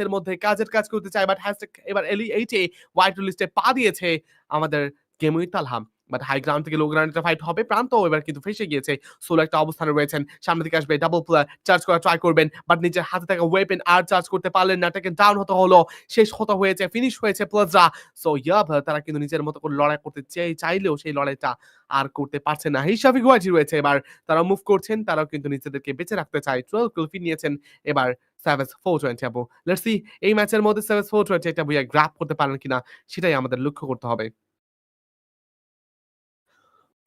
এর মধ্যে কাজের কাজ করতে চায়, বাট হ্যাশট্যাগ এবার এলিএইটে হোয়াইট লিস্টে পা দিয়েছে আমাদের গেমুই তালহাম। বাট হাই গ্রাউন্ড থেকে লো গ্রাউন্ড একটা ফাইট হবে। প্রান্ত এবার কিন্তু ফেঁসে গিয়েছে। সোলো একটা অবস্থানে রয়েছেন। সামনে দিকে আসবে ডাবল চার্জ করা ট্রাই করবেন। বাট নিজের হাতে থাকা ওয়েপেন আর চার্জ করতে পারলেন না। টেকেন ডাউন হতে হলো। শেষ হতে হয়েছে, ফিনিশ হয়েছে প্লাজরা। সো ইয়াব তারা কিন্তু নিজের মতো করে লড়াই করতে চাইলেও সেই লড়াইটা আর করতে পারছে না। হিসাবি গুয়াজি রয়েছে এবার। তারা মুভ করছেন। তারাও কিন্তু নিজেদেরকে বেঁচে রাখতে চায়। 12 কিল নিয়েছেন এবার Savage 420 আপু। লেটস সি এই ম্যাচের মধ্যে Savage 420 এটা ভুইয়া গ্র্যাব করতে পারেন কিনা সেটাই আমাদের লক্ষ্য করতে হবে।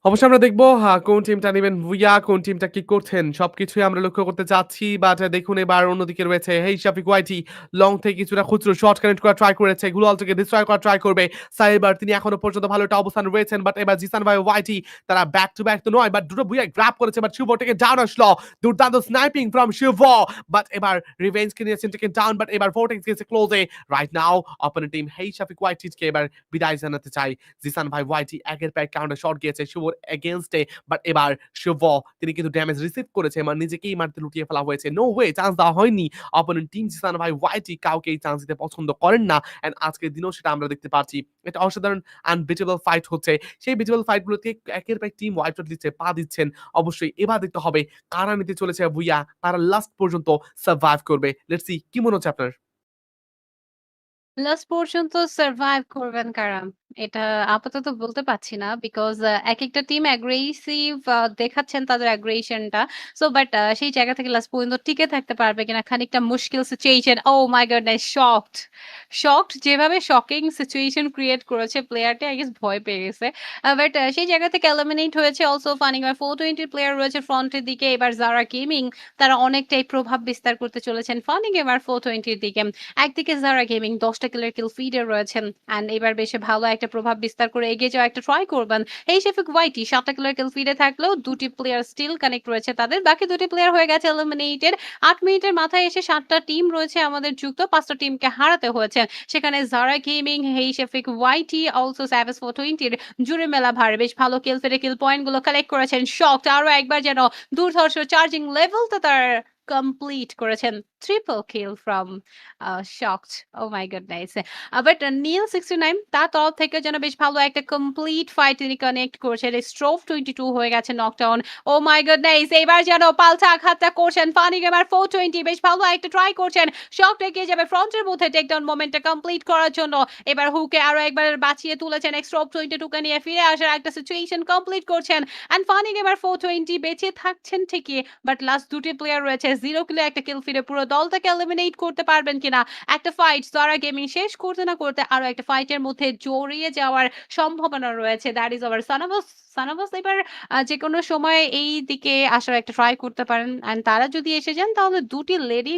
অবশ্যই আমরা দেখব কোন টিমটা নিবেন ভুইয়া, কোন টিমটা কি করছেন সবকিছুই আমরা লক্ষ্য করতে চাচ্ছি। বাট দেখুন এবার অন্যদিকে রয়েছে হেই শাফিক ওয়াইটি লং থেকে কিছুটা খুচরো শর্ট কানেক্ট করা ট্রাই করেছে, গ্লুয়ালটাকে ডিস্ট্রয় করা ট্রাই করবে। সাইবার তিনি এখনো পর্যন্ত ভালো একটা অবস্থানে রয়েছেন, বাট এবার জিসান ভাই ওয়াইটি তারা ব্যাক টু ব্যাক তো নয়, বাট দুটো ভুইয়া গ্র্যাব করেছে, বাট শুভ থেকে ডাউন আসলো। দুর্দান্ত স্নাইপিং ফ্রম শুভ, বাট এবার রিভেঞ্জ কে নিয়েছেন টেকেন ডাউন, বাট এবার ভোর্টেক্স গেছে ক্লোজে। Right now opponent team hey শাফিক ওয়াইটিকে এবার বিদায় জানাতে চাই। জিসান ভাই ওয়াইটি একের পর এক কাউন্টার শট গিয়েছে শুভর এগেইনস্টে, বাট এবার শুভ তিনি কিন্তু ড্যামেজ রিসিভ করেছে, মানে নিজেকেই মারতে লুটিয়ে ফেলা হয়েছে। নো ওয়ে, চান্স দেওয়া হয়নি। অপোনেন্ট টিম জিসান ভাই ওয়াইটি কাউকে এই চান্স দিতে পছন্দ করেন না, এন্ড আজকের দিনেও সেটা আমরা দেখতে পাচ্ছি। এটা অসাধারণ আনবিটেবল ফাইট হচ্ছে। সেই বিটেবল ফাইট গুলোতে একের পর এক টিম হোয়াইট লিস্টে পা দিচ্ছেন। অবশ্যই এবার দেখতে হবে কারা নিতে চলেছে ভুইয়া, কারা লাস্ট পর্যন্ত সার্ভাইভ করবে। লেটস সি কি মনে হচ্ছে আপনার? লাস্ট পর্যন্ত সারভাইভ করবেন কারা? এটা আপাতত বলতে পারছি না। বিকজ একেকটা টিম অ্যাগ্রেসিভ দেখাচ্ছেন তাদের অ্যাগ্রেশনটা। সো বাট সেই জায়গা থেকে লাস্ট পর্যন্ত টিকে থাকতে পারবে কিনা খানিকটা মুশকিল সিচুয়েশন। ওহ মাই গডনেস! শকড! শকড যেভাবে শকিং সিচুয়েশন ক্রিয়েট করেছে প্লেয়ারটা আই গেস ভয় পেয়ে গেছে। বাট সেই জায়গা থেকে এলিমিনেট হয়েছে অলসো ফানিগার 420 প্লেয়ার রয়েছে ফ্রন্টের দিকে। এবার যারা গেমিং তারা অনেকটাই প্রভাব বিস্তার করতে চলেছেন ফানি গেমার 420 এর দিকে। একদিকে যারা গেমিং 10টা কিলের কিল ফিডে রয়েছেন অ্যান্ড এবার বেশ ভালো একটা প্রভাব বিস্তার করে এগিয়ে যাওয়া একটা ট্রাই করবেন। এই শেফিক ওয়াইটি 7টা কিলের কিল ফিডে থাকলেও দুটি প্লেয়ার স্টিল কানেক্ট রয়েছে তাদের, বাকি দুটি প্লেয়ার হয়ে গেছে এলিমিনেটেড। 8 মিনিটের মাথায় এসে 7টা টিম রয়েছে আমাদের যুক্ত, 5টা টিমকে হারাতে হয়েছে। সেখানে যারা gaming, hey Shafiq YT, also savage 420 জুড়ে মেলা ভার বেশ ভালো কিল ফিডে কিল পয়েন্ট গুলো কালেক্ট করেছেন। শকড আরো একবার যেন দুর্ধর্ষ চার্জিং লেভেলটা তার কমপ্লিট করেছেন। Triple kill from shocked. Oh my goodness! But Neel 69 তার তরফ থেকে যেন বেশ ভালো একটা কমপ্লিট ফাইট তিনি কানেক্ট করেছেন। স্ট্রোভ 22 হয়ে গেছে নকডাউন। O my goodness! এবার যেন পাল্টা আঘাতটা করছেন ফানি গেমার 420 বেশ ভালো একটা ট্রাই করছেন। শকড এগিয়ে যাবে ফ্রন্টের মধ্যে টেকডাউন মোমেন্টটা কমপ্লিট করার জন্য। এবার হুকে আরো একবার বাঁচিয়ে তুলেছেন। স্ট্রোভ 22 কে নিয়ে ফিরে আসার একটা সিচুয়েশন কমপ্লিট করছেন। অ্যান্ড ফানি গেমার 420 বেঁচে থাকছেন ঠিকই, বাট লাস্ট দুটি প্লেয়ার রয়েছে 0 কিলে একটা কিল ফিরে পুরো দলটাকে এলিমিনেট করতে পারবেন কিনা। একটা ফাইট যারা গেমিং শেষ করতে না করতে আরো একটা ফাইটের মধ্যে জড়িয়ে যাওয়ার সম্ভাবনা রয়েছে। দ্যাট ইজ আওয়ার সানাবস। সানাবস এবার যেকোনো সময় এই দিকে আসার একটা ট্রাই করতে পারেন। অ্যান্ড তারা যদি এসে যান তাহলে দুটি লেডি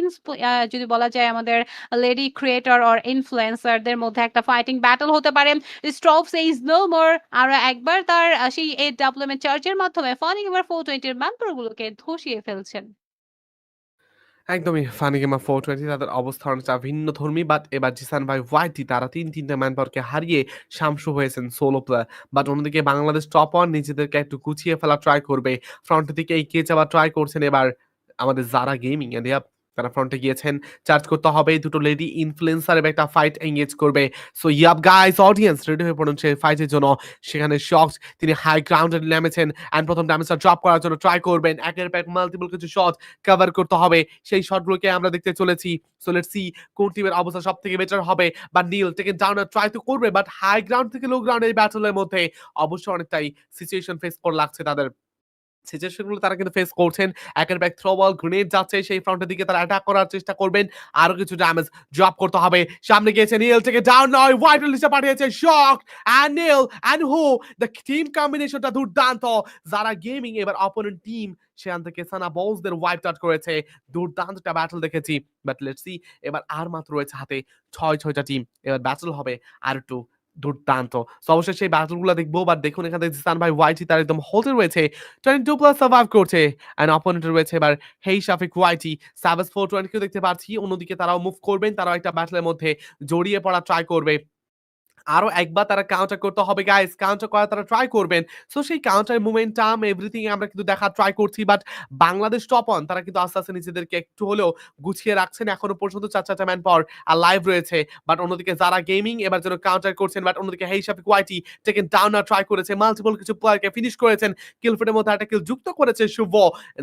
যদি বলা যায় আমাদের লেডি ক্রিয়েটর অর ইনফ্লুয়েন্সারদের মধ্যে একটা ফাইটিং ব্যাটল হতে পারে। স্ট্রোভ সেইজ নো মোর আরো একবার তার সেই AWM চার্জের মাধ্যমে ফানি গেমার 420 এর ম্যাম্পারগুলোকে ধসিয়ে ফেলছেন। একদমই ফানি গেমা 420 তাদের অবস্থান চা ভিন্নধর্মী, বাট এবার জিসান ভাই ওয়াইটি তারা ৩-৩টা ম্যান পাওয়ারকে হারিয়ে শামসু হয়েছেন সোলো প্লেয়ার। বাট অন্যদিকে বাংলাদেশ টপ 1 নিজেদেরকে একটু গুছিয়ে ফেলা ট্রাই করবে। ফ্রন্টের দিকে এগিয়ে যাওয়ার ট্রাই করছেন এবার আমাদের যারা গেমিং এন্ড ইয়াপ তারা ফ্রন্টে গিয়েছেন। চার্জ করতে হবে। দুটো লেডি ইনফ্লুয়েন্সার এবার একটা ফাইট এনগেজ করবে। So yup guys audience ready হয়ে পড়ুন সেই ফাইটের জন্য। সেখানে শকস তিনি হাই গ্রাউন্ডে নেমেছেন অ্যান্ড প্রথম ড্যামেজটা ড্রপ করার জন্য ট্রাই করবেন। একের পর এক মাল্টিপল কিছু শট কভার করতে হবে। সেই শটগুলোকে আমরা দেখতে চলেছি। সো লেটস সি কোন টিমের অবস্থা সবথেকে বেটার হবে। বা নীল টেকেন ডাউন ট্রাই তো করবে, বাট হাই গ্রাউন্ড থেকে লো গ্রাউন্ড এই ব্যাটলের মধ্যে অবশ্যই অনেকটাই সিচুয়েশন ফেস করে লাগছে তাদের। সিচুয়েশন গুলো তারা কিন্তু ফেস করছেন। একের পর এক থ্রো বল গ্রেনেড যাচ্ছে সেই ফ্রন্টের দিকে তারা অ্যাটাক করার চেষ্টা করবেন। আরো কিছু ড্যামেজ ড্রপ করতে হবে। সামনে গিয়েছে নীল থেকে ডাউন নয়, হোয়াইট লিস্টে পাঠিয়েছে শক অ্যান্ড নীল অ্যান্ড হু দ্য টিম কম্বিনেশনটা দুর্দান্ত। যারা গেমিং এবার অপোনেন্ট টিম সেখান থেকে সানা বলসদের ওয়াইপ আউট করেছে। দুর্দান্ত একটা ব্যাটল দেখেছি। বাট লেটস সি এবার আর মাত্র রয়েছে হাতে 6টা টিম। এবার ব্যাটল হবে আর একটু দুর্দান্ত। সো অবশ্যই সেই ব্যাটল গুলা দেখবো। বাট দেখুন এখানে জিসান ভাই ওয়াইটি তার একদম হোল্ডে রয়েছে। 22 প্লাস সার্ভাইভ করছে। অ্যান্ড অপোনেন্ট রয়েছে এবার হেই শাফিক ওয়াইটি। সাভাজ 420 কেও দেখতে পাচ্ছি। অন্যদিকে তারাও মুভ করবেন। তারাও একটা ব্যাটলের মধ্যে জড়িয়ে পড়া ট্রাই করবে। আরো একবার তারা কাউন্টার করতে হবে গাইস। কাউন্টার করার তারা ট্রাই করবেন। সো সেই কাউন্টার মোমেন্টাম এভরিথিং আমরা কিন্তু দেখার ট্রাই করছি। বাট বাংলাদেশ টপ অন তারা কিন্তু আস্তে, আস্তে নিজেদেরকে একটু হলেও গুছিয়ে রাখছেন। এখনো পর্যন্ত ৪ ম্যান পাওয়ার লাইভ রয়েছে। বাট অন্যদিকে যারা গেমিং এবার যেন কাউন্টার করছেন। বাট অন্যদিকে হেই শাফিক ওয়াইটি টেকেন ডাউন আর ট্রাই করেছে। মাল্টিপল কিছু প্লেয়ারকে ফিনিশ করেছেন। কিল ফিডের মধ্যে একটা কিল যুক্ত করেছে শুভ।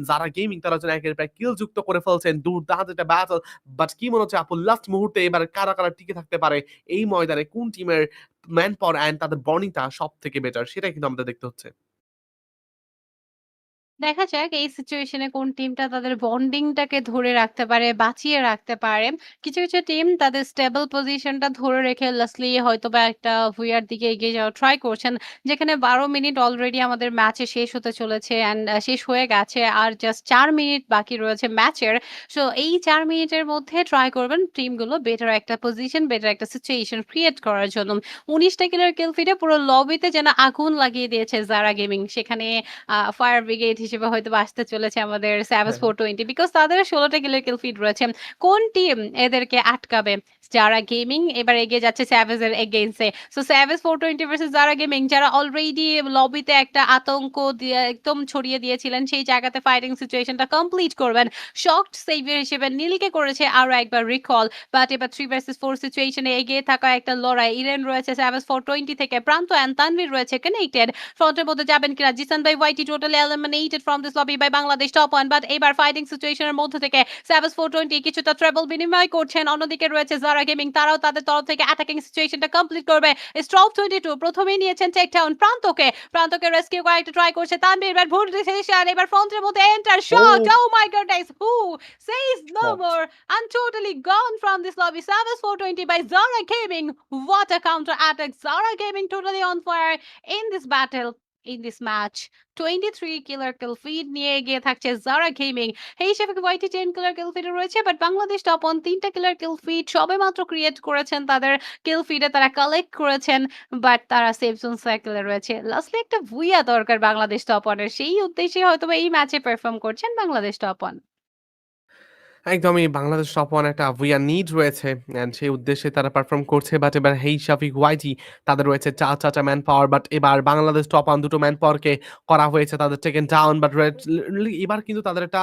যারা গেমিং তারা যেন একের পর এক কিল যুক্ত করে ফেলছেন। দুর্দান্ত একটা ব্যাটল। বাট কি মনে হচ্ছে আপু লাস্ট মুহূর্তে এবার কারা টিকে থাকতে পারে এই ময়দানে কোন টিমের ম্যান পাওয়ার অ্যান্ড তাদের বন্ডিংটা সবথেকে বেটার সেটাই কিন্তু আমাদের দেখতে হচ্ছে। দেখা যাক এই সিচুয়েশনে কোন টিমটা তাদের বন্ডিংটাকে ধরে রাখতে পারে, বাঁচিয়ে রাখতে পারে। কিছু, কিছু টিম তাদের স্টেবল পজিশনটা ধরে রেখে লাস্টলি হয়তোবা একটা ভুইয়ার দিকে এগিয়ে যাওয়ার ট্রাই করছেন। যেখানে ১২ মিনিট অলরেডি আমাদের ম্যাচে শেষ হতে চলেছে অ্যান্ড শেষ হয়ে গেছে। আর জাস্ট ৪ মিনিট বাকি রয়েছে ম্যাচের। সো এই ৪ মিনিটের মধ্যে ট্রাই করবেন টিমগুলো বেটার একটা পজিশন, বেটার একটা সিচুয়েশন ক্রিয়েট করার জন্য। ১৯ টা কিলের কিল ফিডে পুরো লবিতে যেন আগুন লাগিয়ে দিয়েছে যারা গেমিং। সেখানে ফায়ার ব্রিগেড হিসেবে হয়তোবা আসতে চলেছে আমাদের স্যাভেজ হ্যাঁ। 420 বিকজ তাদের ১৬ টা কিলের কিল ফিড রয়েছে। কোন টিম এদেরকে আটকাবে? যারা গেমিং এবার এগিয়ে যাচ্ছে স্যাভেজ এর এগেইনস্টে। সো স্যাভেজ 420 ভার্সেস যারা গেমিং যারা অলরেডি লবিতে একটা আতঙ্ক দিয়ে একদম ছড়িয়ে দিয়েছিলেন সেই জায়গাতে ফাইটিং সিচুয়েশনটা কমপ্লিট করবেন। শকড সেভিয়ার হিসেবে নীলকে করেছে আরো একবার রিকল। বাট এবার 3 ভার্সেস 4 সিচুয়েশনে এগিয়ে থাকা একটা লড়াই। ইরেন রয়েছে স্যাভেজ 420 থেকে, প্রান্ত অ্যান্ড তানভীর রয়েছে কানেক্টেড। ফ্রন্টের মধ্যে যাবেন কিনা? জিসান ভাই YT totally eliminated from this lobby by Bangladesh top one. But এবার ফাইটিং সিচুয়েশনের মধ্যে থেকে স্যাভেজ 420 কিছুটা ট্রাবল বিনিময় করছেন। অন্যদিকে রয়েছে যারা গেমিং তারাও তাদের তরফ থেকে অ্যাটাকিং সিচুয়েশনটা কমপ্লিট করবে। স্ট্রপ 22 প্রথমেই নিয়েছেন টেক ডাউন প্রান্তকে রেস্কিউ করার একটা ট্রাই করছে তানভীর। বাট ভুল ডিসিশন। এবার ফ্রন্টের মধ্যে এন্টার শট। ও Oh my goodness, who says no shot. more? I'm totally gone from this lobby. Savage 420 by Zara Gaming. What a counter attack. Zara Gaming totally on fire in this battle, in this match. 23 killer kill feed নিয়ে এগিয়ে থাকছে যারা gaming. এই হিসেবে ওয়াইটি 10 কিলার কিল ফিডে রয়েছে। But Bangladesh top on ৩ টা কিলার কিল feed সবেমাত্র create করেছেন। তাদের কিল ফিডে তারা কালেক্ট করেছেন। বাট তারা সেফ জোন সার্কেলে রয়েছে। লাস্টলি একটা ভুইয়া দরকার বাংলাদেশ টপ অনের। সেই উদ্দেশ্যে হয়তোবা এই ম্যাচে পারফর্ম করছেন বাংলাদেশ টপ অন। একদমই বাংলাদেশ টপ ওয়ান একটা উইয়ার নিড রয়েছে অ্যান্ড সেই উদ্দেশ্যে তারা পারফর্ম করছে। বাট এবার হেই শাফিক ওয়াইটি তাদের রয়েছে ৪ ম্যান পাওয়ার। বাট এবার বাংলাদেশ টপ ওয়ান ২ টো ম্যান পাওয়ারকে করা হয়েছে তাদের টেকেন ডাউন। বাট এবার কিন্তু তাদের একটা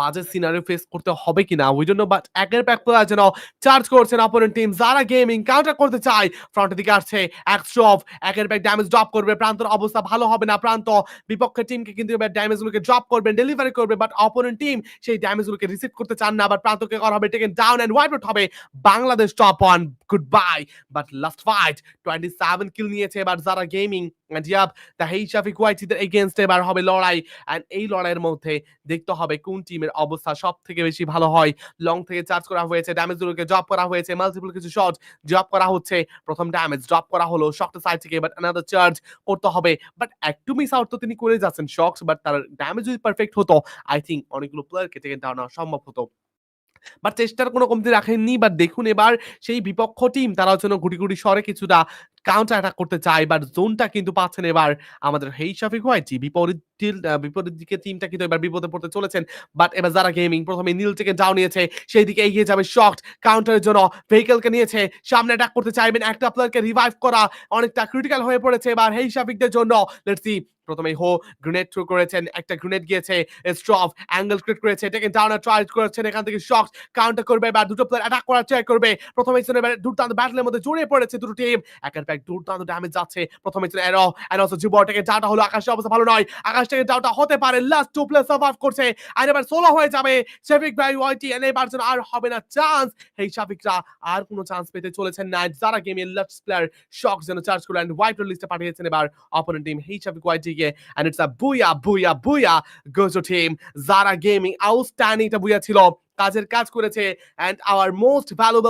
বাজে সিনারিও ফেস করতে হবে কিনা উই ডোন্ট নো। বাট একের পর এক প্লেয়ার যেন চার্জ করছেন অপোনেন্ট টিম। যারা গেমিং কাউন্টার করতে চায় ফ্রন্টের দিকে আসছে এক্সট্রফ একের পর এক ড্যামেজ ড্রপ করবে। প্রান্তর অবস্থা ভালো হবে না। প্রান্ত বিপক্ষের টিমকে কিন্তু এবার ড্যামেজগুলোকে ড্রপ করবেন, ডেলিভারি করবে। বাট অপোনেন্ট টিম সেই ড্যামেজগুলোকে রিসিভ করতে চান না। আবার প্রান্তকে করা হবে taken down and wipe out হবে Bangladesh top one. Good bye. But last fight 27 kill নিয়েছে এবার যারা গেমিং এন্ড ইয়াপ দ্য হেই শাফিক ওয়াইটিদের এগেইনস্ট এবার হবে লড়াই। এন্ড এই লড়াইয়ের মধ্যে দেখতে হবে কোন টিমের অবস্থা সবথেকে বেশি ভালো হয়। লং থেকে চার্জ করা হয়েছে, ড্যামেজগুলোকে ড্রপ করা হয়েছে, মাল্টিপল কিছু শট ড্রপ করা হচ্ছে। প্রথম ড্যামেজ ড্রপ করা হলো শক্ট সাইড থেকে। বাট অ্যানাদার চার্জ করতে হবে। বাট একটু মিস আউট তো তিনি করে যাচ্ছেন শক্স। বাট তার ড্যামেজ যদি পারফেক্ট হতো আই থিংক অনেকগুলো প্লেয়ারকে টেকেন ডাউন নেওয়া সম্ভব হতো। বাট চেষ্টার কোনো কমতি রাখেননি। বাট দেখুন এবার সেই বিপক্ষ টিম তারাও যেন গুটি স্বরে কিছুটা কাউন্টার অ্যাটাক করতে চায়। বাট জোনটা কিন্তু পাচ্ছেন এবার আমাদের হেই শাফিক ওয়াইটি। বিপরীত দিকে টিমটা কিন্তু এবার বিপদে পড়তে চলেছেন। বাট এবার যারা গেমিং প্রথমে নীল থেকে ডাউন নিয়েছে সেই দিকে এগিয়ে যাবে শক্ট কাউন্টারের জন্য ভেহিকলকে নিয়েছে সামনে অ্যাটাক করতে চাইবেন। একটা প্লেয়ারকে রিভাইভ করা অনেকটা ক্রিটিক্যাল হয়ে পড়েছে এবার হেই শাফিকদের জন্য। লেটস সি প্রথমেই গ্রেনেড থ্রো করেছেন। একটা গ্রেনেড গিয়েছে। স্ট্রফ অ্যাঙ্গেল ক্রিয়েট করেছে। টেকেন ডাউন আর ট্রাই করেছেন এখান থেকে শক্ট কাউন্টার করবে। এবার দুটো প্লেয়ার অ্যাটাক করার ট্রাই করবে। প্রথম এক্সনে এবার দুর্দান্ত ব্যাটলের মধ্যে জড়িয়ে পড়েছে দুটো টিম। একের পর এক দুর্দান্ত ড্যামেজ যাচ্ছে। প্রথম এক্সনে এরো এন্ড অলসো জিবর টেকেন ডাউনটা হলো। আকাশের অবস্থা ভালো নয়। আকাশ টেকেন ডাউনটা হতে পারে। লাস্ট টু প্লেয়ার সার্ভাইভ করছে। আর এবার সোলো হয়ে যাবে শাফিক ভাই ওয়াইটি এন্ড এবার যেন আর হবে না চান্স। এই শাফিকরা আর কোনো চান্স পেতে চলেছেন না। যারা গেমের লাস্ট প্লেয়ার শক যেন চার্জ করে এন্ড হোয়াইট লিস্টে পাঠিয়েছেন এবার opponent team hey Shafiq YT কে and it's a booyah goes to team Zara Gaming. Outstanding একটা বুয়া ছিল। কাজের কাজ করেছে এন্ড আওয়ার মোস্ট ভ্যালুয়েবল